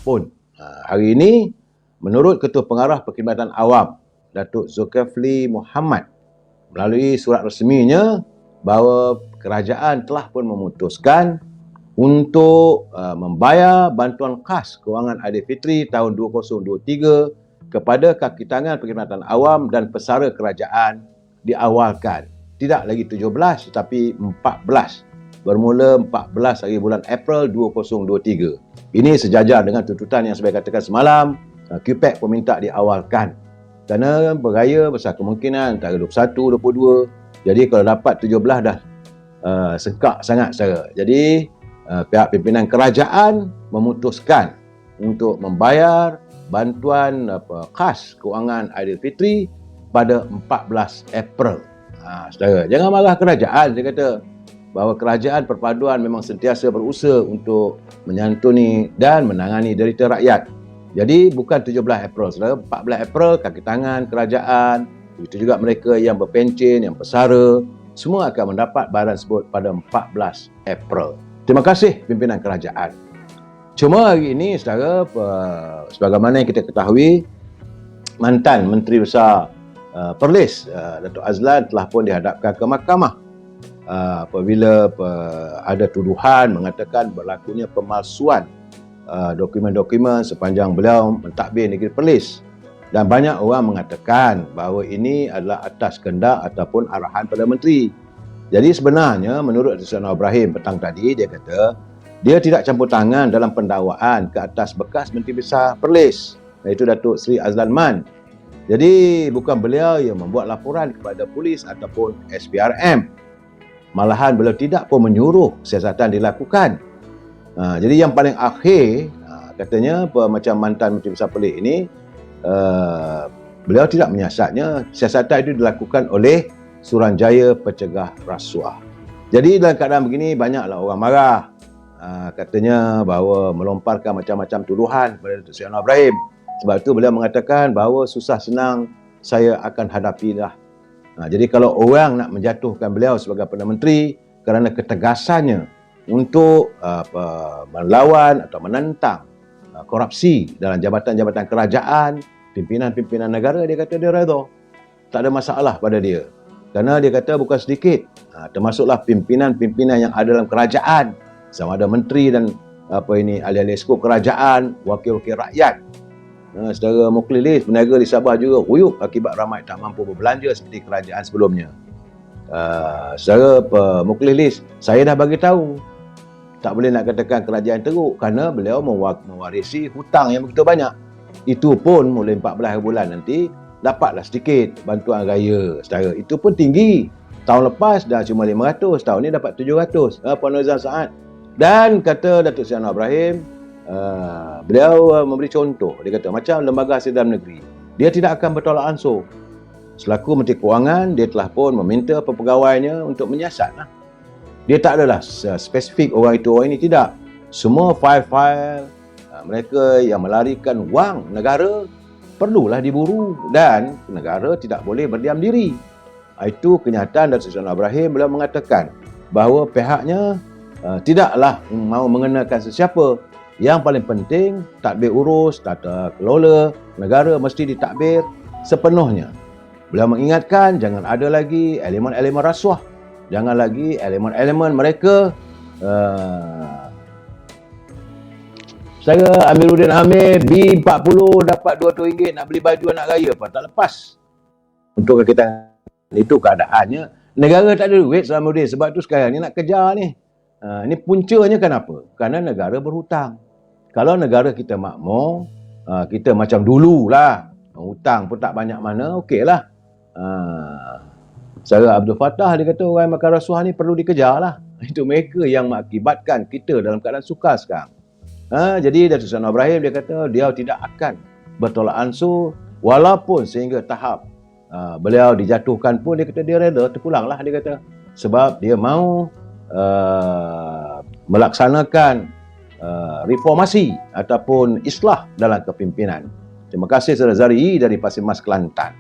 pun. Hari ini, menurut Ketua Pengarah Perkhidmatan Awam, Datuk Zulkifli Muhammad, melalui surat resminya bahawa kerajaan telah pun memutuskan untuk membayar bantuan khas kewangan Aidilfitri tahun 2023 kepada kaki tangan perkhidmatan awam dan pesara kerajaan diawalkan. Tidak lagi 17 tetapi 14. Bermula 14 hari bulan April 2023. Ini sejajar dengan tuntutan yang saya katakan semalam, QPAC pun minta diawalkan. Kerana beraya besar kemungkinan antara 21, 22. Jadi kalau dapat 17 dah sengkak sangat saya. Jadi pihak pimpinan kerajaan memutuskan untuk membayar bantuan khas kewangan Aidilfitri pada 14 April. Saudara, jangan marah kerajaan. Dia kata bahawa kerajaan perpaduan memang sentiasa berusaha untuk menyantuni dan menangani derita rakyat. Jadi bukan 17 April, saudara, 14 April kaki tangan kerajaan, begitu juga mereka yang berpencen, yang pesara, semua akan mendapat bayaran tersebut pada 14 April. Terima kasih pimpinan kerajaan. Cuma hari ini, saudara, sebagaimana yang kita ketahui, mantan Menteri Besar Perlis, Datuk Azlan telah pun dihadapkan ke mahkamah apabila ada tuduhan mengatakan berlakunya pemalsuan dokumen-dokumen sepanjang beliau mentadbir negeri Perlis. Dan banyak orang mengatakan bahawa ini adalah atas kehendak ataupun arahan Perdana Menteri. Jadi sebenarnya menurut Datuk Anwar Ibrahim petang tadi, dia kata dia tidak campur tangan dalam pendakwaan ke atas bekas Menteri Besar Perlis, iaitu Datuk Seri Azlan Man. Jadi bukan beliau yang membuat laporan kepada polis ataupun SPRM. Malahan beliau tidak pun menyuruh siasatan dilakukan. Jadi yang paling akhir, katanya macam mantan Menteri Besar Perlis ini, beliau tidak menyiasatnya, siasatan itu dilakukan oleh Suruhanjaya Pencegah Rasuah. Jadi dalam keadaan begini banyaklah orang marah. Katanya bahawa melomparkan macam-macam tuduhan kepada Datuk Seri Anwar Ibrahim. Sebab itu beliau mengatakan bahawa susah senang saya akan hadapilah. Jadi kalau orang nak menjatuhkan beliau sebagai Perdana Menteri kerana ketegasannya untuk melawan atau menentang korupsi dalam jabatan-jabatan kerajaan, pimpinan-pimpinan negara, dia kata dia redha. Tak ada masalah pada dia. Kerana dia kata bukan sedikit, termasuklah pimpinan-pimpinan yang ada dalam kerajaan, sama ada menteri dan ahli-ahli skop kerajaan, wakil-wakil rakyat. Saudara Muklilis, peniaga di Sabah juga huyuk akibat ramai tak mampu berbelanja seperti kerajaan sebelumnya. Saudara Muklilis, saya dah bagi tahu, tak boleh nak katakan kerajaan teruk kerana beliau mewarisi hutang yang begitu banyak. Itu pun mulai 14 bulan nanti dapatlah sedikit bantuan raya, saudara. Itu pun tinggi. Tahun lepas dah cuma 500, tahun ni dapat 700. Puan Nuzul Saad. Dan kata Datuk Seri Anwar Ibrahim, beliau memberi contoh. Dia kata macam lembaga hasil dalam negeri, dia tidak akan bertolak ansur. Selaku Menteri Kewangan, dia telah pun meminta pegawainya untuk menyiasatlah. Dia tak adalah spesifik orang itu orang ini, tidak. Semua file-file mereka yang melarikan wang negara perlulah diburu dan negara tidak boleh berdiam diri. Itu kenyataan Datuk Seri Anwar Ibrahim. Beliau mengatakan bahawa pihaknya tidaklah mahu mengenakan sesiapa. Yang paling penting, tadbir urus, tata kelola negara mesti ditadbir sepenuhnya. Beliau mengingatkan jangan ada lagi elemen-elemen rasuah. Jangan lagi elemen-elemen mereka saya Amiruddin Amir B40 dapat RM200 nak beli baju anak raya apa tak lepas. Untuk kita itu keadaannya negara tak ada duit Salamuddin, sebab tu sekarang ni nak kejar ni. Ini puncanya kenapa? Kerana negara berhutang. Kalau negara kita makmur, kita macam dululah, hutang pun tak banyak mana, okeylah. Saudara Abdul Fattah dia kata orang makan rasuah ni perlu dikejar lah. Itu mereka yang mengakibatkan kita dalam keadaan sukar sekarang. Jadi Datuk Seri Anwar Ibrahim dia kata dia tidak akan bertolak ansur walaupun sehingga tahap beliau dijatuhkan pun dia kata dia reda terpulanglah, dia kata sebab dia mahu melaksanakan reformasi ataupun islah dalam kepimpinan. Terima kasih Saudara Zari dari Pasir Mas Kelantan.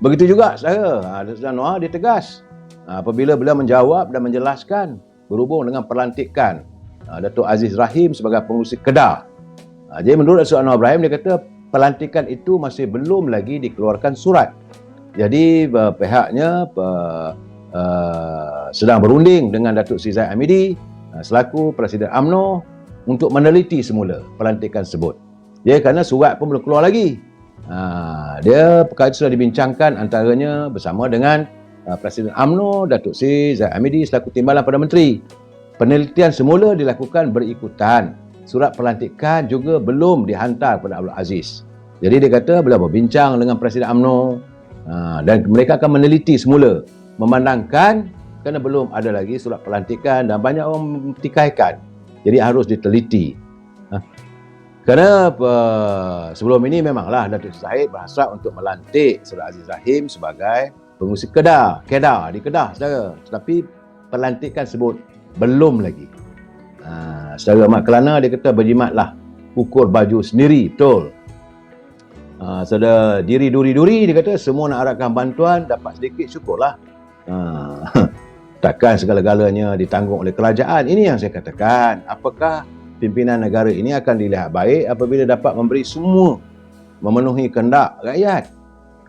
Begitu juga saya Datuk Seri Anwar dia tegas apabila beliau menjawab dan menjelaskan berhubung dengan pelantikan Datuk Aziz Rahim sebagai pengurusi Kedah. Jadi menurut Datuk Anwar Ibrahim, dia kata pelantikan itu masih belum lagi dikeluarkan surat. Jadi pihaknya sedang berunding dengan Datuk Sri Zahid Hamidi selaku Presiden UMNO untuk meneliti semula pelantikan tersebut. Kerana surat pun belum keluar lagi. Perkara itu sudah dibincangkan antaranya bersama dengan Presiden UMNO Datuk Sri Zahid Hamidi selaku Timbalan Perdana Menteri. Penelitian semula dilakukan berikutan. Surat pelantikan juga belum dihantar kepada Abdul Aziz. Jadi dia kata beliau berbincang dengan Presiden UMNO dan mereka akan meneliti semula, memandangkan kerana belum ada lagi surat pelantikan dan banyak orang memtikaikan. Jadi harus diteliti. Kerana sebelum ini memanglah Datuk Zahid berhasrat untuk melantik Saudara Aziz Rahim sebagai pengurusi Kedah di Kedah, saudara. Tetapi pelantikan sebut belum lagi. Saudara Mat Kelana dia kata berjimatlah, ukur baju sendiri, betul. Saudara Diri Duri dia kata semua nak harapkan bantuan, dapat sedikit syukurlah. Takkan segala-galanya ditanggung oleh kerajaan. Ini yang saya katakan. Apakah pimpinan negara ini akan dilihat baik apabila dapat memberi semua, memenuhi kehendak rakyat?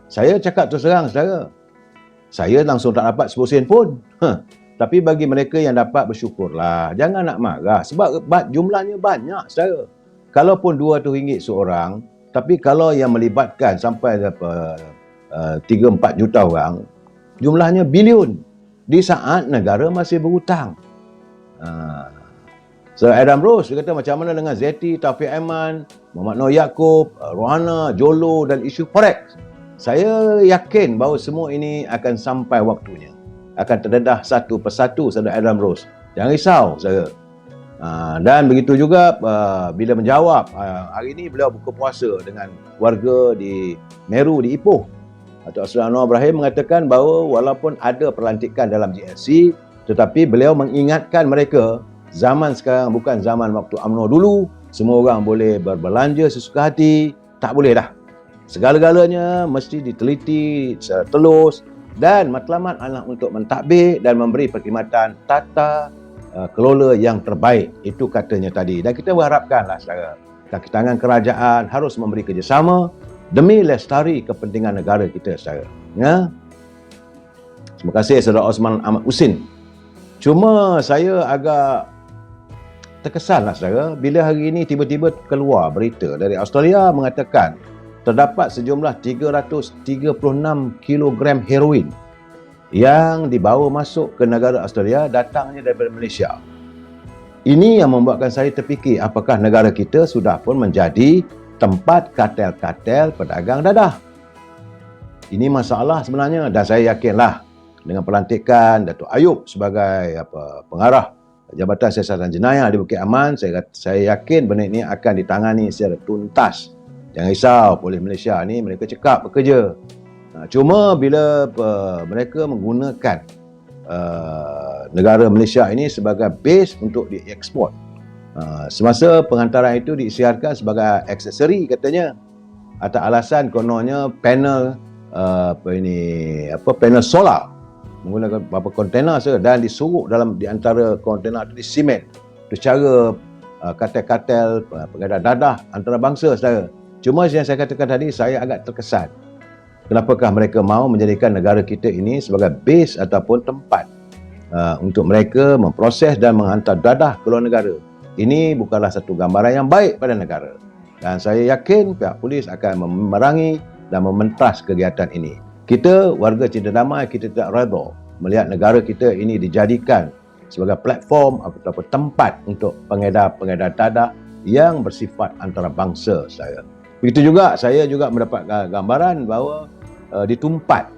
Saya cakap terus terang, saudara, saya langsung tak dapat 10 sen pun. Tapi bagi mereka yang dapat, bersyukurlah. Jangan nak marah sebab jumlahnya banyak, saudara. Kalaupun RM2 seorang, tapi kalau yang melibatkan sampai 3-4 juta orang, jumlahnya bilion di saat negara masih berhutang. So Adam Rose dia kata macam mana dengan Zeti, Taufik Aiman, Muhammad Noor Yaakob, Rohana, Jolo dan isu Forex. Saya yakin bahawa semua ini akan sampai waktunya. Akan terdedah satu persatu, saudara Adam Rose. Jangan risau, saudara. Dan begitu juga bila menjawab, hari ini beliau buka puasa dengan warga di Meru, di Ipoh. Datuk Seri Anwar Ibrahim mengatakan bahawa walaupun ada pelantikan dalam GLC, tetapi beliau mengingatkan mereka, zaman sekarang bukan zaman waktu UMNO dulu, semua orang boleh berbelanja sesuka hati. Tak boleh dah. Segala-galanya mesti diteliti secara telus dan matlamat adalah untuk mentadbir dan memberi perkhidmatan tata kelola yang terbaik. Itu katanya tadi. Dan kita berharapkanlah saudara, kaki tangan kerajaan harus memberi kerjasama demi lestari kepentingan negara kita, saudara. Ya? Terima kasih saudara Osman Ahmad Husin. Cuma saya agak terkesanlah saudara bila hari ini tiba-tiba keluar berita dari Australia mengatakan terdapat sejumlah 336 kilogram heroin yang dibawa masuk ke negara Australia, datangnya daripada Malaysia. Ini yang membuatkan saya terfikir, apakah negara kita sudah pun menjadi tempat kartel-kartel pedagang dadah. Ini masalah sebenarnya, dan saya yakinlah dengan pelantikan Datuk Ayub sebagai pengarah Jabatan Siasatan Jenayah di Bukit Aman, saya yakin benda ini akan ditangani secara tuntas. Jangan risau, polis Malaysia ni mereka cekap bekerja. Cuma bila mereka menggunakan negara Malaysia ini sebagai base untuk dieksport. Semasa penghantaran itu diisiarkan sebagai aksesori katanya, atas alasan kononnya panel panel solar menggunakan beberapa kontainer dan disuruh di antara kontainer itu disimen. Itu cara kartel-kartel pengedar dadah antarabangsa, saudara. Cuma yang saya katakan tadi, saya agak terkesan. Kenapakah mereka mahu menjadikan negara kita ini sebagai base ataupun tempat untuk mereka memproses dan menghantar dadah ke luar negara. Ini bukanlah satu gambaran yang baik pada negara. Dan saya yakin pihak polis akan memerangi dan mementas kegiatan ini. Kita warga cinta damai, kita tidak redha melihat negara kita ini dijadikan sebagai platform ataupun tempat untuk pengedar-pengedar dadah yang bersifat antarabangsa, saya. Begitu juga saya juga mendapat gambaran bahawa di Tumpat,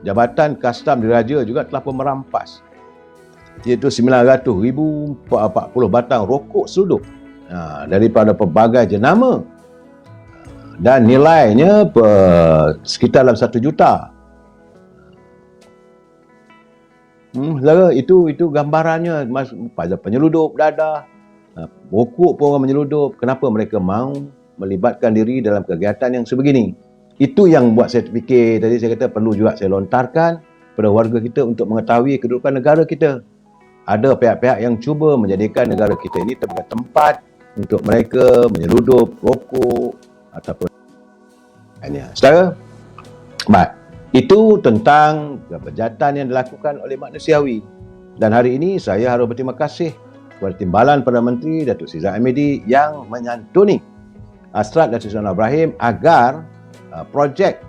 Jabatan Kastam Diraja juga telah pun merampas iaitu 900,040 batang rokok seluduk daripada pelbagai jenama dan nilainya sekitar dalam 1 juta. Saudara, itu gambarannya pada penyeludup dadah, rokok pun orang menyeludup. Kenapa mereka mahu melibatkan diri dalam kegiatan yang sebegini? Itu yang buat saya fikir tadi, saya kata perlu juga saya lontarkan pada warga kita untuk mengetahui kedudukan negara kita. Ada pihak-pihak yang cuba menjadikan negara kita ini sebagai tempat untuk mereka menyeludup rokok ataupun lainnya. Saudara, baik. Itu tentang kebejatan yang dilakukan oleh manusiawi. Dan hari ini saya harus berterima kasih kepada Timbalan Perdana Menteri Datuk Seri Zahid Hamidi yang menyantuni hasrat Datuk Seri Anwar Ibrahim agar projek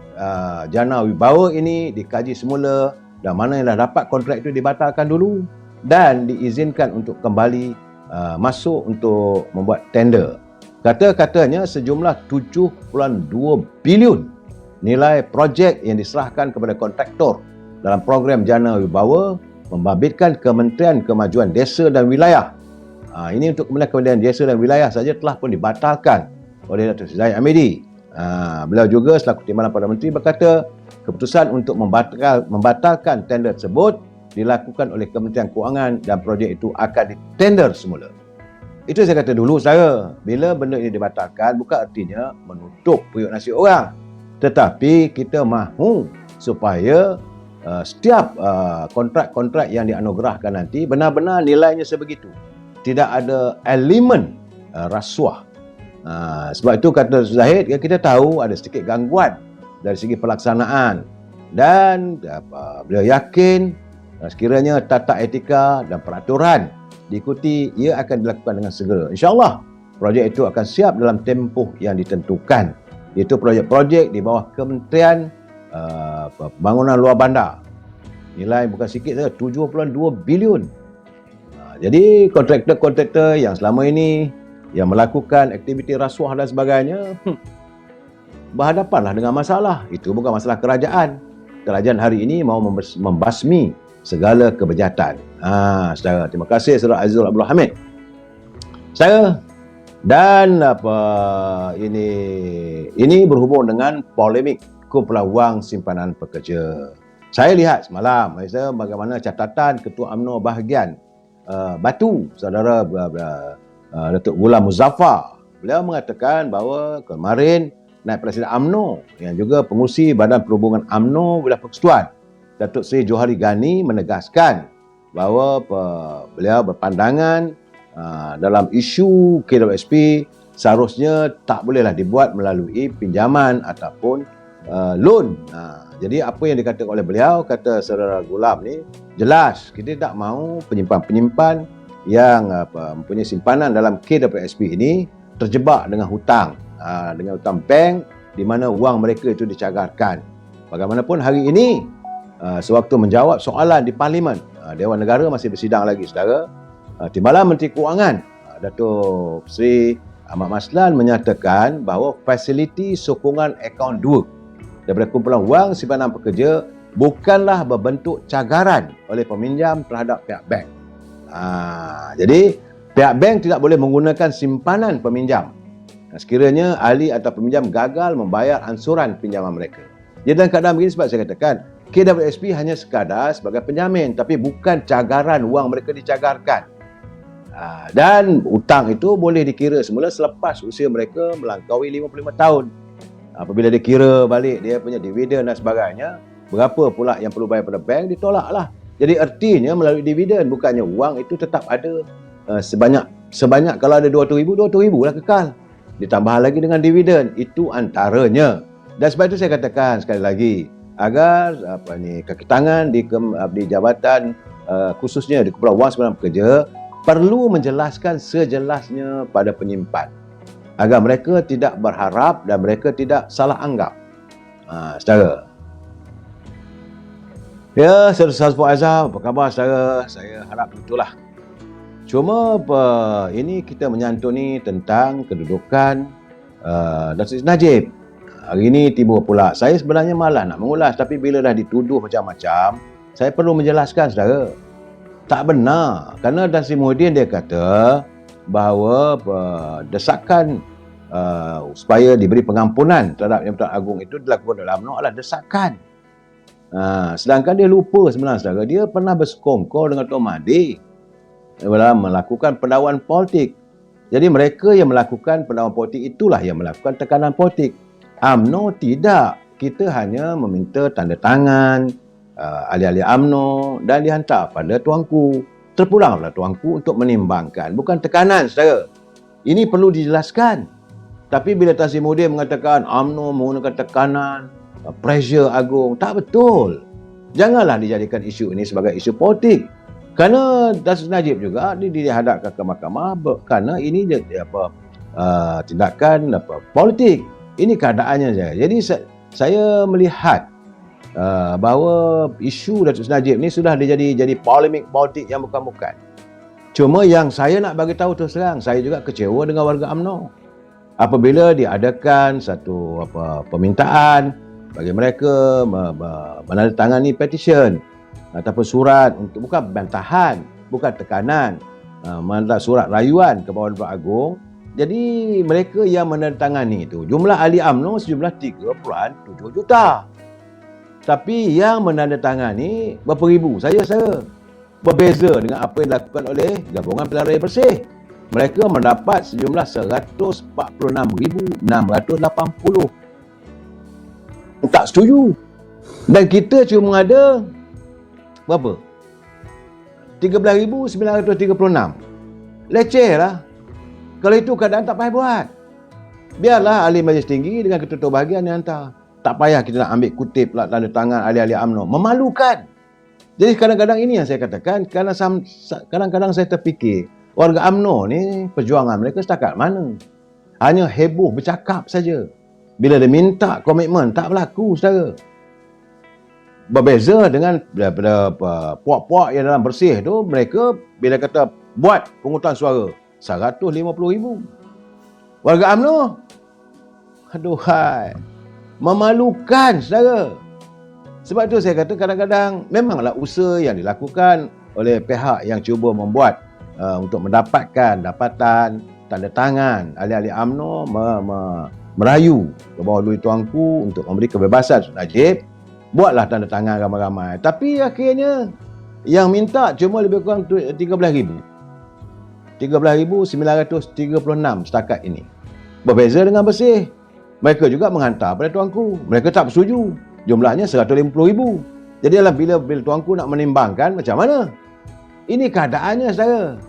Jana Wibawa ini dikaji semula dan mana yang dah dapat kontrak itu dibatalkan dulu dan diizinkan untuk kembali masuk untuk membuat tender. Kata-katanya sejumlah 7.2 bilion nilai projek yang diserahkan kepada kontraktor dalam program Jana Wibawa membabitkan Kementerian Kemajuan Desa dan Wilayah. Ini untuk Kementerian Desa dan Wilayah saja telah pun dibatalkan oleh Datuk Seri Zahid Hamidi. Beliau juga selaku Timbalan Perdana Menteri berkata keputusan untuk membatalkan tender tersebut dilakukan oleh Kementerian Kewangan dan projek itu akan ditender semula. Itu saya kata dulu, saudara, bila benda ini dibatalkan bukan artinya menutup periuk nasi orang, tetapi kita mahu supaya setiap kontrak-kontrak yang dianugerahkan nanti benar-benar nilainya sebegitu, tidak ada elemen rasuah. Sebab itu kata Zahid, kita tahu ada sedikit gangguan dari segi pelaksanaan dan beliau yakin sekiranya tata etika dan peraturan diikuti, ia akan dilakukan dengan segera. InsyaAllah projek itu akan siap dalam tempoh yang ditentukan, iaitu projek-projek di bawah Kementerian Pembangunan Luar Bandar. Nilai bukan sikit saja, 7.2 bilion. Jadi kontraktor-kontraktor yang selama ini yang melakukan aktiviti rasuah dan sebagainya berhadapanlah dengan masalah. Itu bukan masalah kerajaan. Kerajaan hari ini mahu membasmi segala kebejatan. Saudara, terima kasih Saudara Azizul Abdul Hamid. Saudara, dan ini berhubung dengan polemik kumpulan wang simpanan pekerja. Saya lihat semalam bagaimana catatan Ketua UMNO bahagian Batu, Saudara Datuk Ghulam Muzaffar. Beliau mengatakan bahawa kemarin Naib Presiden UMNO yang juga pengurusi Badan Perhubungan UMNO Wilayah Persekutuan, Datuk Seri Johari Ghani, menegaskan bahawa beliau berpandangan dalam isu KWSP seharusnya tak bolehlah dibuat melalui pinjaman ataupun loan. Jadi apa yang dikatakan oleh beliau, kata Saudara Ghulam ni jelas, kita tak mahu penyimpan-penyimpan yang mempunyai simpanan dalam KWSP ini terjebak dengan hutang, dengan hutang bank di mana wang mereka itu dicagarkan. Bagaimanapun hari ini sewaktu menjawab soalan di Parlimen, Dewan Negara masih bersidang lagi, saudara, Timbalan Menteri Kewangan Datuk Seri Ahmad Maslan menyatakan bahawa fasiliti sokongan akaun 2 daripada kumpulan wang simpanan pekerja bukanlah berbentuk cagaran oleh peminjam terhadap pihak bank. Jadi pihak bank tidak boleh menggunakan simpanan peminjam sekiranya ahli atau peminjam gagal membayar ansuran pinjaman mereka. Jadi dalam keadaan begini, sebab saya katakan KWSP hanya sekadar sebagai penjamin, tapi bukan cagaran wang mereka dicagarkan. Dan hutang itu boleh dikira semula selepas usia mereka melangkaui 55 tahun. Apabila dia kira balik dia punya dividen dan sebagainya, berapa pula yang perlu bayar pada bank, ditolaklah. Jadi artinya melalui dividen, bukannya wang itu tetap ada sebanyak kalau ada 200,000 lah kekal. Ditambah lagi dengan dividen, itu antaranya. Dan sebab itu saya katakan sekali lagi, agar kaki tangan di jabatan khususnya di kumpulan wang simpanan pekerja perlu menjelaskan sejelasnya pada penyimpan agar mereka tidak berharap dan mereka tidak salah anggap. Saudara. Ya, Saudara Fuaizah, apa khabar saudara? Saya harap itulah. Cuma ini kita menyantuni tentang kedudukan Datuk Seri Najib. Hari ini tiba pula. Saya sebenarnya malas nak mengulas, tapi bila dah dituduh macam-macam, saya perlu menjelaskan, saudara. Tak benar. Kerana Tan Sri Muhyiddin dia kata bahawa desakan supaya diberi pengampunan terhadap Yang Pertuan Agong itu dilakukan oleh UMNO adalah desakan. Sedangkan dia lupa sebenarnya, saudara, dia pernah bersekongkol dengan Tuan Mahathir dalam melakukan pendakwan politik. Jadi mereka yang melakukan pendakwan politik itulah yang melakukan tekanan politik. UMNO tidak. Kita hanya meminta tanda tangan ahli-ahli UMNO dan dihantar pada tuanku. Terpulanglah tuanku untuk menimbangkan. Bukan tekanan, saudara. Ini perlu dijelaskan. Tapi bila Tan Sri Muhyiddin mengatakan UMNO menggunakan tekanan, pressure agung, tak betul. Janganlah dijadikan isu ini sebagai isu politik. Kerana Tan Sri Najib juga dihadapkan ke mahkamah kerana ini tindakan politik. Ini keadaannya saja. Jadi saya melihat bahawa isu Datuk Seri Najib ni sudah jadi polemik politik yang bukan-bukan. Cuma yang saya nak bagi tahu terus terang, saya juga kecewa dengan warga UMNO. Apabila diadakan satu permintaan bagi mereka menandatangani petition ataupun surat untuk, bukan bantahan, bukan tekanan, surat rayuan ke Bawah Agung. Jadi mereka yang menandatangani itu, jumlah ahli UMNO sejumlah 3.7 juta. Tapi yang menandatangani berapa ribu? Saya berbeza dengan apa yang dilakukan oleh Gabungan Pilihan Raya Bersih. Mereka mendapat sejumlah 146,680. Tak setuju. Dan kita cuma ada berapa? 13,936. Leceh lah. Kalau itu keadaan tak payah buat. Biarlah ahli majlis tinggi dengan ketua bahagian yang hantar. Tak payah kita nak ambil kutip tanda tangan ahli-ahli UMNO. Memalukan. Jadi kadang-kadang ini yang saya katakan, kadang-kadang saya terfikir, warga UMNO ni perjuangan mereka setakat mana? Hanya heboh bercakap saja. Bila dia minta komitmen, tak berlaku, saudara. Berbeza dengan puak-puak yang dalam Bersih tu, mereka bila kata buat penghutang suara 150,000. Warga UMNO, aduhai, memalukan, saudara. Sebab tu saya kata kadang-kadang memanglah usaha yang dilakukan oleh pihak yang cuba membuat untuk mendapatkan dapatan tanda tangan ahli-ahli UMNO merayu ke bawah Lui Tuanku untuk memberi kebebasan Najib. Buatlah tanda tangan ramai-ramai. Tapi akhirnya yang minta cuma lebih kurang 13,000. 13,936 setakat ini. Berbeza dengan Bersih. Mereka juga menghantar pada Tuanku. Mereka tak bersetuju. Jumlahnya 150,000. Jadi bila Tuanku nak menimbangkan, macam mana? Ini keadaannya, saudara.